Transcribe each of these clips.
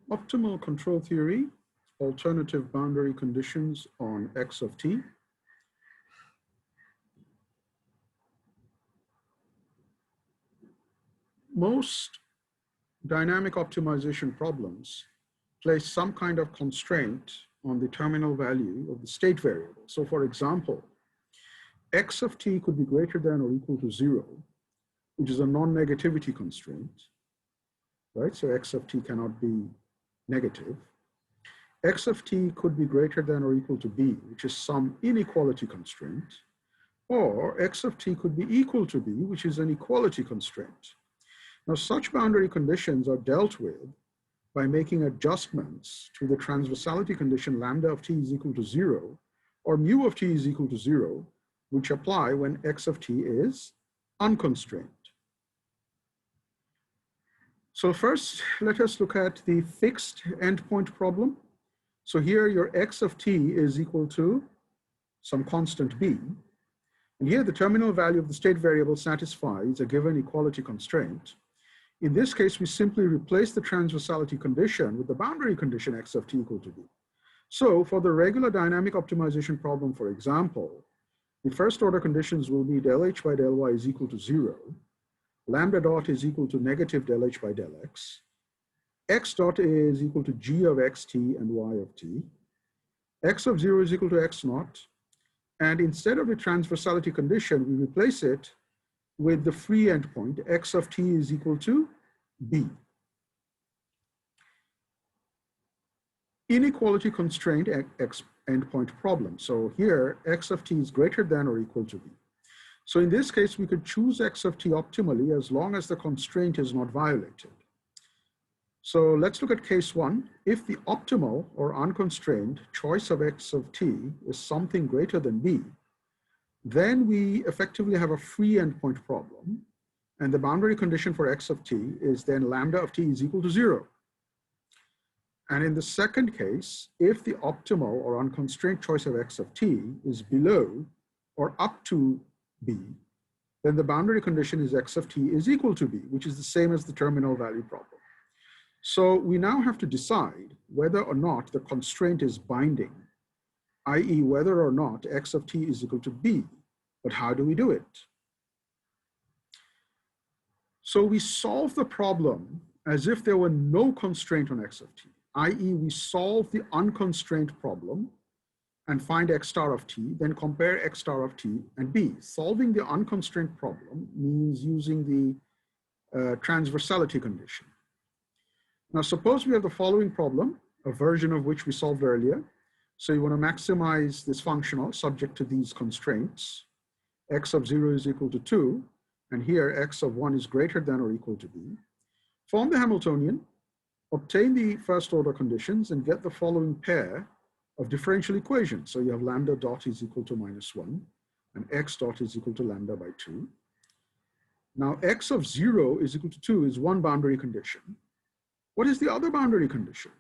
Optimal control theory, alternative boundary conditions on x of t. Most dynamic optimization problems place some kind of constraint on the terminal value of the state variable. So for example, x of t could be greater than or equal to 0, which is a non-negativity constraint, right? So x of t cannot be negative. X of t could be greater than or equal to b, which is some inequality constraint, or x of t could be equal to b, which is an equality constraint. Now, such boundary conditions are dealt with by making adjustments to the transversality condition lambda of t is equal to 0, or mu of t is equal to 0, which apply when x of t is unconstrained. So first, let us look at the fixed endpoint problem. So here your x of t is equal to some constant b. And here the terminal value of the state variable satisfies a given equality constraint. In this case, we simply replace the transversality condition with the boundary condition x of t equal to b. So for the regular dynamic optimization problem, for example, the first order conditions will be del h by del y is equal to 0, lambda dot is equal to negative del h by del x dot is equal to g of xt and y of t, x of 0 is equal to x naught, and instead of the transversality condition, we replace it with the free endpoint, x of t is equal to b. Inequality constraint x endpoint problem. So here, x of t is greater than or equal to b. So in this case, we could choose x of t optimally as long as the constraint is not violated. So let's look at case 1. If the optimal or unconstrained choice of x of t is something greater than b, then we effectively have a free endpoint problem. And the boundary condition for x of t is then lambda of t is equal to 0. And in the second case, if the optimal or unconstrained choice of x of t is below or up to b, then the boundary condition is x of t is equal to b, which is the same as the terminal value problem. So we now have to decide whether or not the constraint is binding, i.e. whether or not x of t is equal to b. But how do we do it? So we solve the problem as if there were no constraint on x of t, i.e. we solve the unconstrained problem and find x star of t, then compare x star of t and b. Solving the unconstrained problem means using the transversality condition. Now, suppose we have the following problem, a version of which we solved earlier. So you want to maximize this functional subject to these constraints. X of 0 is equal to 2, and here x of 1 is greater than or equal to b. Form the Hamiltonian, obtain the first order conditions, and get the following pair of differential equations. So you have lambda dot is equal to -1, and x dot is equal to lambda by 2. Now, x of 0 is equal to 2 is one boundary condition. What is the other boundary condition?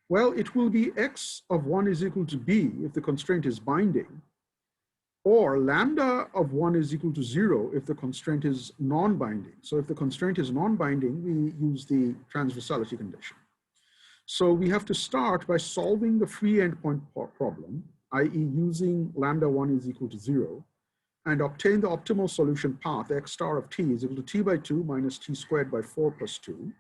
Well, it will be x of 1 is equal to b if the constraint is binding, or lambda of 1 is equal to 0 if the constraint is non-binding. So if the constraint is non-binding, we use the transversality condition. So we have to start by solving the free endpoint problem, i.e. using lambda 1 is equal to 0, and obtain the optimal solution path, x star of t is equal to t by 2 minus t squared by 4 plus 2.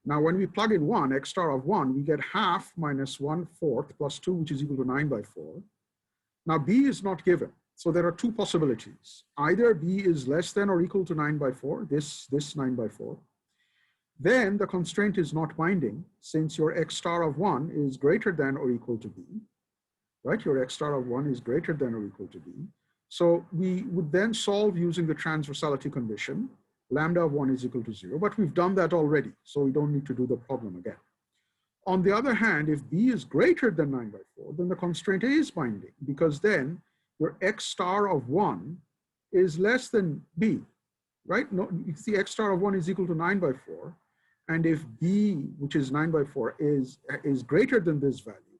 Now, when we plug in 1, x star of 1, we get half minus 1/4 plus 2, which is equal to 9 by 4. Now, b is not given. So there are two possibilities. Either b is less than or equal to 9 by 4, this 9 by 4. Then the constraint is not binding since your x star of 1 is greater than or equal to b, right? Your x star of 1 is greater than or equal to b. So we would then solve using the transversality condition. Lambda of 1 is equal to 0, but we've done that already, so we don't need to do the problem again. On the other hand, if b is greater than 9 by 4, then the constraint is binding, because then your x star of 1 is less than b, right? No, you see x star of 1 is equal to 9 by 4, and if b, which is 9 by 4, is greater than this value,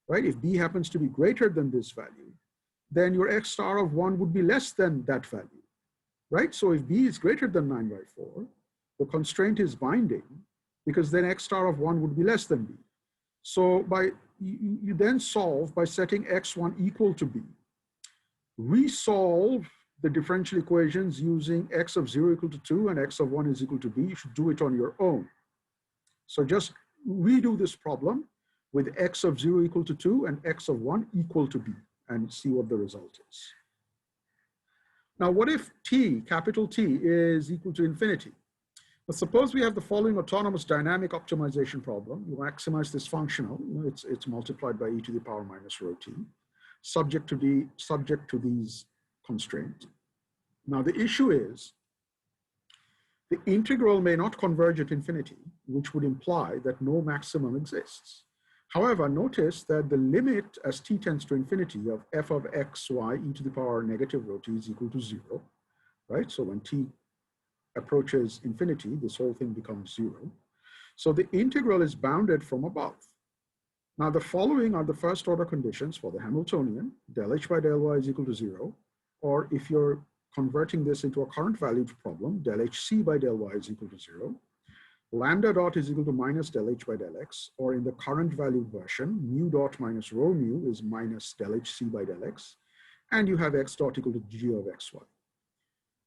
right? If b happens to be greater than this value, then your x star of 1 would be less than that value. Right? So if b is greater than 9 by 4, the constraint is binding, because then x star of 1 would be less than b. So you then solve by setting x1 equal to b. Resolve the differential equations using x of 0 equal to 2 and x of 1 is equal to b. You should do it on your own. So just redo this problem with x of 0 equal to 2 and x of 1 equal to b and see what the result is. Now, what if t, capital T, is equal to infinity? But suppose we have the following autonomous dynamic optimization problem. You maximize this functional, it's multiplied by e to the power minus rho t, subject to these constraints. Now the issue is the integral may not converge at infinity, which would imply that no maximum exists. However, notice that the limit as t tends to infinity of f of x, y, e to the power negative rho t is equal to 0, right? So when t approaches infinity, this whole thing becomes 0. So the integral is bounded from above. Now the following are the first order conditions for the Hamiltonian. Del h by del y is equal to 0, or if you're converting this into a current valued problem, del hc by del y is equal to 0. Lambda dot is equal to minus del h by del x, or in the current valued version, mu dot minus rho mu is minus del hc by del x, and you have x dot equal to g of xy.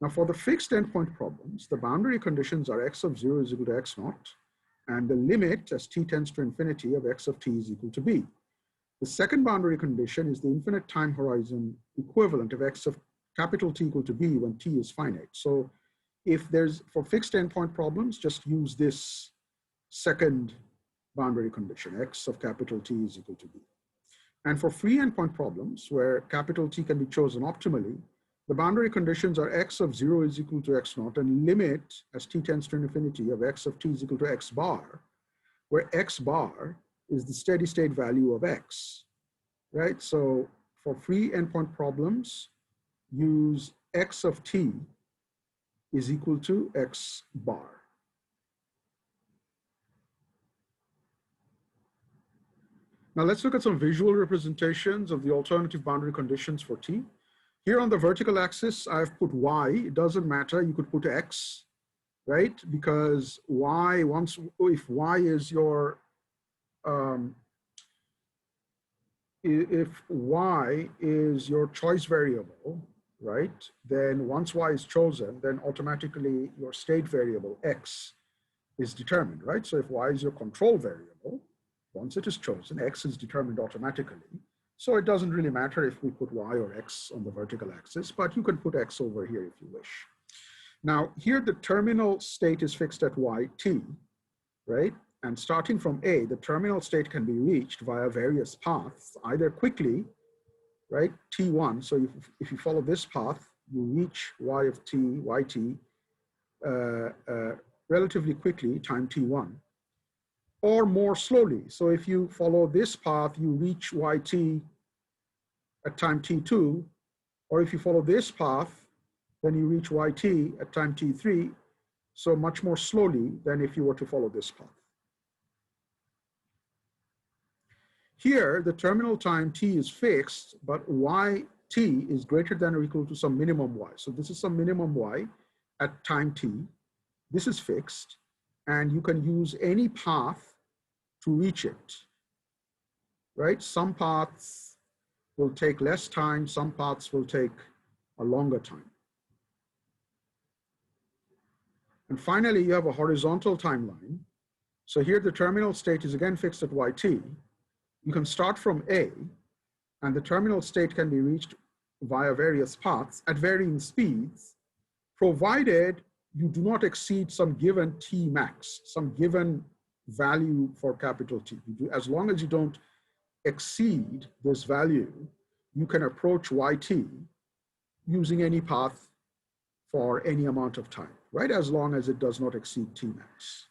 Now for the fixed endpoint problems, the boundary conditions are x of 0 is equal to x naught, and the limit as t tends to infinity of x of t is equal to b. The second boundary condition is the infinite time horizon equivalent of x of capital T equal to b when t is finite. So if there's, for fixed endpoint problems, just use this second boundary condition, x of capital T is equal to b. And for free endpoint problems, where capital T can be chosen optimally, the boundary conditions are x of 0 is equal to x naught and limit as t tends to infinity of x of t is equal to x bar, where x bar is the steady state value of x, right? So for free endpoint problems, use x of t is equal to x bar. Now let's look at some visual representations of the alternative boundary conditions for t. Here on the vertical axis, I've put y. It doesn't matter, you could put x, right? Because y, if y is your, if y is your choice variable, right? Then once y is chosen, then automatically your state variable x is determined, right? So if y is your control variable, once it is chosen, x is determined automatically. So it doesn't really matter if we put y or x on the vertical axis, but you can put x over here if you wish. Now here the terminal state is fixed at yt, right? And starting from A, the terminal state can be reached via various paths, either quickly, right, t1. So if you follow this path, you reach y of t, yt, relatively quickly, time t1, or more slowly. So if you follow this path, you reach yt at time t2, or if you follow this path, then you reach yt at time t3, so much more slowly than if you were to follow this path. Here, the terminal time t is fixed, but yt is greater than or equal to some minimum y. So this is some minimum y at time t. This is fixed, and you can use any path to reach it, right? Some paths will take less time, some paths will take a longer time. And finally, you have a horizontal timeline. So here the terminal state is again fixed at yt. You can start from A, and the terminal state can be reached via various paths at varying speeds, provided you do not exceed some given t max, some given value for capital T. As long as you don't exceed this value, you can approach yt using any path for any amount of time, right? As long as it does not exceed t max.